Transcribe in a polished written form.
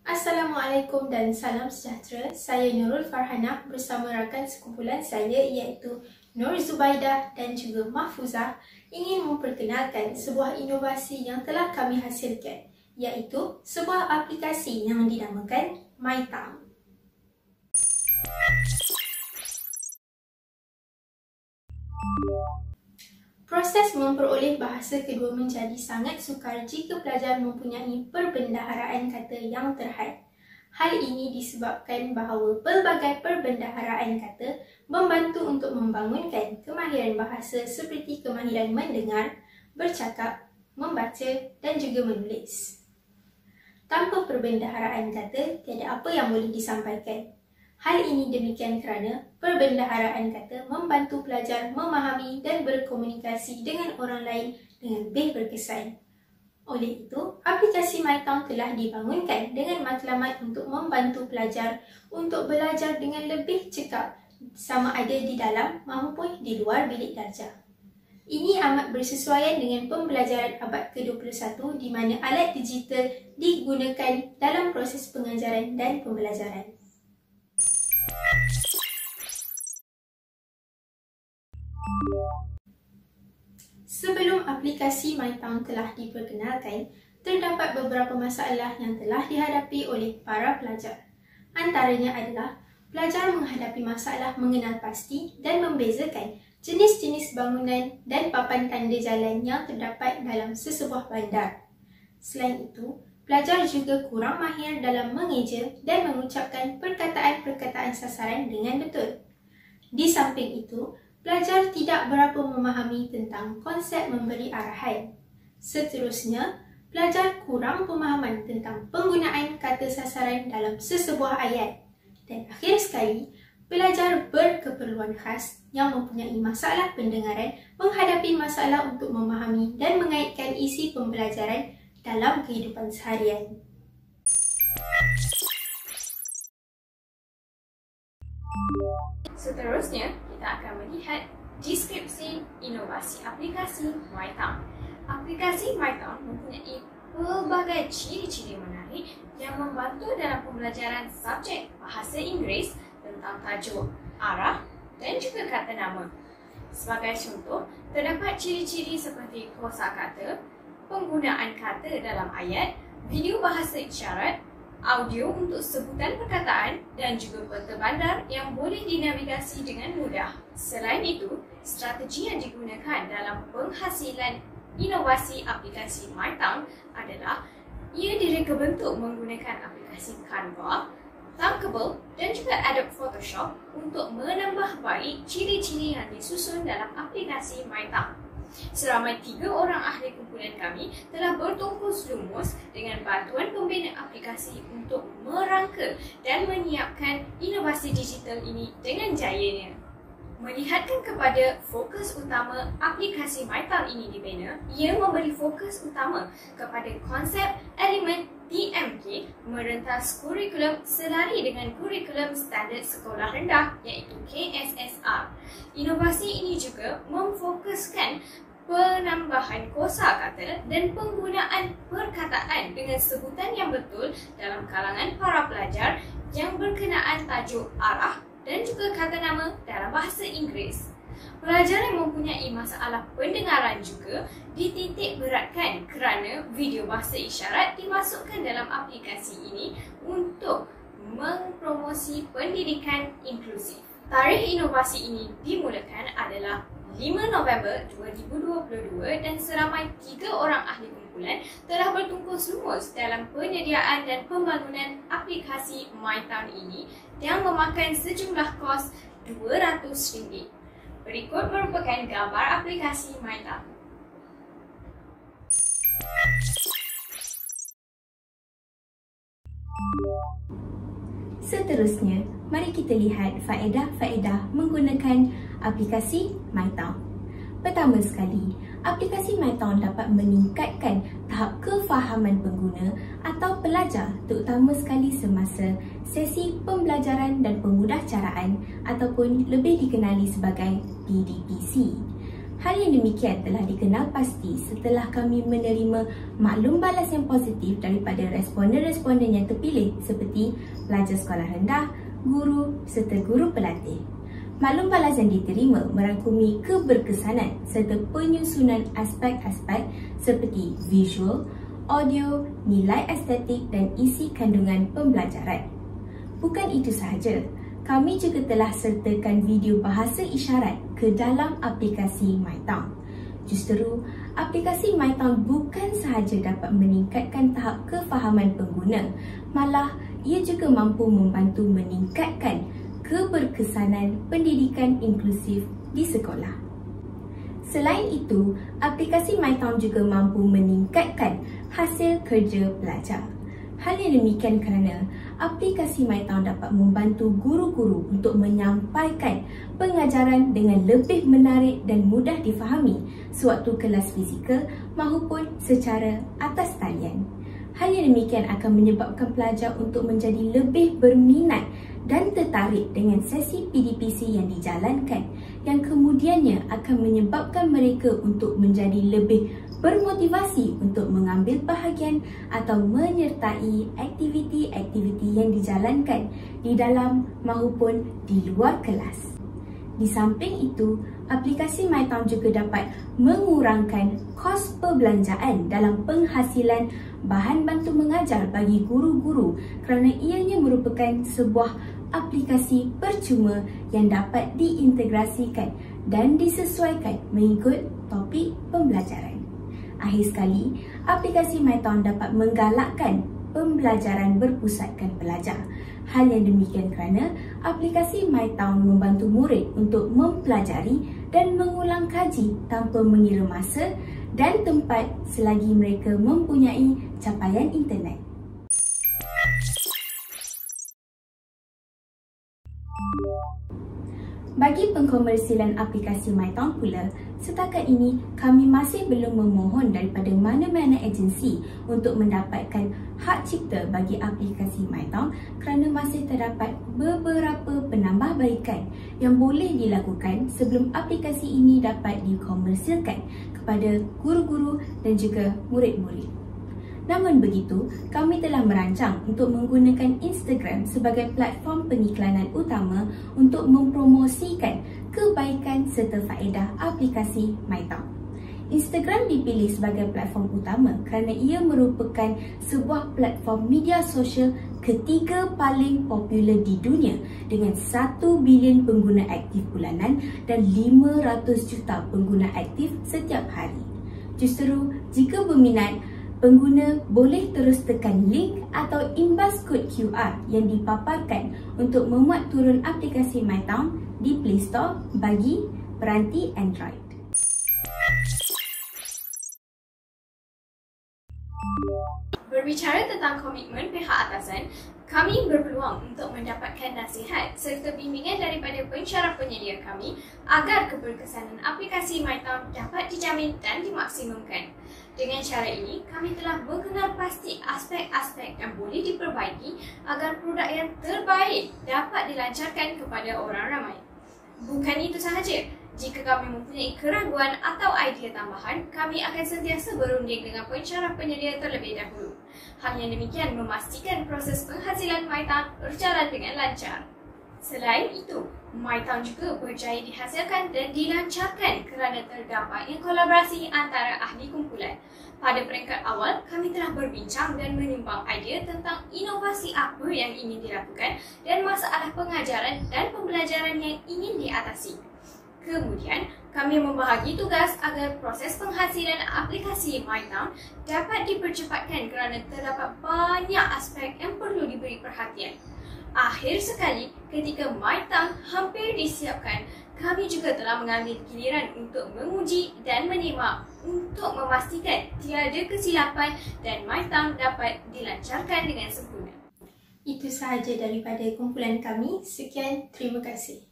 Assalamualaikum dan salam sejahtera. Saya Nurul Farhanah bersama rakan sekumpulan saya iaitu Nur Zubaidah dan juga Mahfuzah ingin memperkenalkan sebuah inovasi yang telah kami hasilkan, iaitu sebuah aplikasi yang dinamakan MyTown. Proses memperoleh bahasa kedua menjadi sangat sukar jika pelajar mempunyai perbendaharaan kata yang terhad. Hal ini disebabkan bahawa pelbagai perbendaharaan kata membantu untuk membangunkan kemahiran bahasa seperti kemahiran mendengar, bercakap, membaca dan juga menulis. Tanpa perbendaharaan kata, tiada apa yang boleh disampaikan. Hal ini demikian kerana perbendaharaan kata membantu pelajar memahami dan berkomunikasi dengan orang lain dengan lebih berkesan. Oleh itu, aplikasi MyTown telah dibangunkan dengan matlamat untuk membantu pelajar untuk belajar dengan lebih cekap sama ada di dalam maupun di luar bilik darjah. Ini amat bersesuaian dengan pembelajaran abad ke-21 di mana alat digital digunakan dalam proses pengajaran dan pembelajaran. Sebelum aplikasi MyTown telah diperkenalkan, terdapat beberapa masalah yang telah dihadapi oleh para pelajar. Antaranya adalah pelajar menghadapi masalah mengenal pasti dan membezakan jenis-jenis bangunan dan papan tanda jalan yang terdapat dalam sesebuah bandar. Selain itu, pelajar juga kurang mahir dalam mengeja dan mengucapkan perkataan-perkataan sasaran dengan betul. Di samping itu, pelajar tidak berapa memahami tentang konsep memberi arahan. Seterusnya, pelajar kurang pemahaman tentang penggunaan kata sasaran dalam sesebuah ayat. Dan akhir sekali, pelajar berkeperluan khas yang mempunyai masalah pendengaran menghadapi masalah untuk memahami dan mengaitkan isi pembelajaran dalam kehidupan seharian. Seterusnya, kita akan melihat deskripsi inovasi aplikasi MyTown. Aplikasi MyTown mempunyai pelbagai ciri-ciri menarik yang membantu dalam pembelajaran subjek bahasa Inggeris tentang tajuk, arah dan juga kata nama. Sebagai contoh, terdapat ciri-ciri seperti kosakata, penggunaan kata dalam ayat, video bahasa isyarat, audio untuk sebutan perkataan dan juga peta bandar yang boleh dinavigasi dengan mudah. Selain itu, strategi yang digunakan dalam penghasilan inovasi aplikasi MyTown adalah ia direka bentuk menggunakan aplikasi Canva, Thunkable dan juga Adobe Photoshop untuk menambah baik ciri-ciri yang disusun dalam aplikasi MyTown. Seramai 3 orang ahli kumpulan kami telah bertungkus lumus dengan bantuan pembina aplikasi untuk merangka dan menyiapkan inovasi digital ini dengan jayanya. Melihatkan kepada fokus utama aplikasi MyTown ini dibina, ia memberi fokus utama kepada konsep elemen PMK merentas kurikulum selari dengan kurikulum standard sekolah rendah iaitu KSSR. Inovasi ini juga memfokuskan penambahan kosakata dan penggunaan perkataan dengan sebutan yang betul dalam kalangan para pelajar yang berkenaan tajuk arah dan juga kata nama dalam bahasa Inggeris. Pelajar yang mempunyai masalah pendengaran juga dititik beratkan kerana video bahasa isyarat dimasukkan dalam aplikasi ini untuk mempromosi pendidikan inklusif. Tarikh inovasi ini dimulakan adalah 5 November 2022 dan seramai 3 orang ahli kumpulan telah bertungkus lumus dalam penyediaan dan pembangunan aplikasi MyTown ini yang memakan sejumlah kos RM200. Berikut merupakan gambar aplikasi MyTown. Seterusnya, mari kita lihat faedah-faedah menggunakan aplikasi MyTown. Pertama sekali, aplikasi MyTown dapat meningkatkan tahap kefahaman pengguna atau pelajar terutama sekali semasa sesi pembelajaran dan pemudahcaraan ataupun lebih dikenali sebagai PDPC. Hal yang demikian telah dikenal pasti setelah kami menerima maklum balas yang positif daripada responden-responden yang terpilih seperti pelajar sekolah rendah, guru serta guru pelatih. Maklum balas yang diterima merangkumi keberkesanan serta penyusunan aspek-aspek seperti visual, audio, nilai estetik dan isi kandungan pembelajaran. Bukan itu sahaja, kami juga telah sertakan video bahasa isyarat ke dalam aplikasi MyTown. Justeru, aplikasi MyTown bukan sahaja dapat meningkatkan tahap kefahaman pengguna, malah ia juga mampu membantu meningkatkan keberkesanan pendidikan inklusif di sekolah. Selain itu, aplikasi MyTown juga mampu meningkatkan hasil kerja pelajar. Hal yang demikian kerana aplikasi MyTown dapat membantu guru-guru untuk menyampaikan pengajaran dengan lebih menarik dan mudah difahami sewaktu kelas fizikal maupun secara atas talian. Hal yang demikian akan menyebabkan pelajar untuk menjadi lebih berminat dan tertarik dengan sesi PDPC yang dijalankan, yang kemudiannya akan menyebabkan mereka untuk menjadi lebih bermotivasi untuk mengambil bahagian atau menyertai aktiviti-aktiviti yang dijalankan di dalam maupun di luar kelas. Di samping itu, aplikasi MyTown juga dapat mengurangkan kos perbelanjaan dalam penghasilan bahan bantu mengajar bagi guru-guru kerana ianya merupakan sebuah aplikasi percuma yang dapat diintegrasikan dan disesuaikan mengikut topik pembelajaran. Akhir sekali, aplikasi MyTown dapat menggalakkan pembelajaran berpusatkan pelajar. Hal yang demikian kerana aplikasi MyTown membantu murid untuk mempelajari dan mengulang kaji tanpa mengira masa dan tempat selagi mereka mempunyai capaian internet. Bagi pengkomersialan aplikasi MyTown pula, setakat ini kami masih belum memohon daripada mana-mana agensi untuk mendapatkan hak cipta bagi aplikasi MyTown kerana masih terdapat beberapa penambahbaikan yang boleh dilakukan sebelum aplikasi ini dapat dikomersialkan kepada guru-guru dan juga murid-murid. Namun begitu, kami telah merancang untuk menggunakan Instagram sebagai platform pengiklanan utama untuk mempromosikan kebaikan serta faedah aplikasi MyTown. Instagram dipilih sebagai platform utama kerana ia merupakan sebuah platform media sosial ketiga paling popular di dunia dengan 1 bilion pengguna aktif bulanan dan 500 juta pengguna aktif setiap hari. Justeru, jika berminat, pengguna boleh terus tekan link atau imbas kod QR yang dipaparkan untuk memuat turun aplikasi MyTown di Play Store bagi peranti Android. Berbicara tentang komitmen pihak atasan, kami berpeluang untuk mendapatkan nasihat serta bimbingan daripada pensyarah penyedia kami agar keberkesanan aplikasi MyTown dapat dijamin dan dimaksimumkan. Dengan cara ini, kami telah mengenal pasti aspek-aspek yang boleh diperbaiki agar produk yang terbaik dapat dilancarkan kepada orang ramai. Bukan itu sahaja, jika kami mempunyai keraguan atau idea tambahan, kami akan sentiasa berunding dengan pensyarah penyedia terlebih dahulu. Hal yang demikian memastikan proses penghasilan MyTown berjalan dengan lancar. Selain itu, MyTown juga berjaya dihasilkan dan dilancarkan kerana terdapatnya kolaborasi antara ahli kumpulan. Pada peringkat awal, kami telah berbincang dan menimbang idea tentang inovasi apa yang ingin dilakukan dan masalah pengajaran dan pembelajaran yang ingin diatasi. Kemudian, kami membahagi tugas agar proses penghasilan aplikasi MyTown dapat dipercepatkan kerana terdapat banyak aspek yang perlu diberi perhatian. Akhir sekali, ketika MyTown hampir disiapkan, kami juga telah mengambil giliran untuk menguji dan menyemak untuk memastikan tiada kesilapan dan MyTown dapat dilancarkan dengan sempurna. Itu sahaja daripada kumpulan kami. Sekian, terima kasih.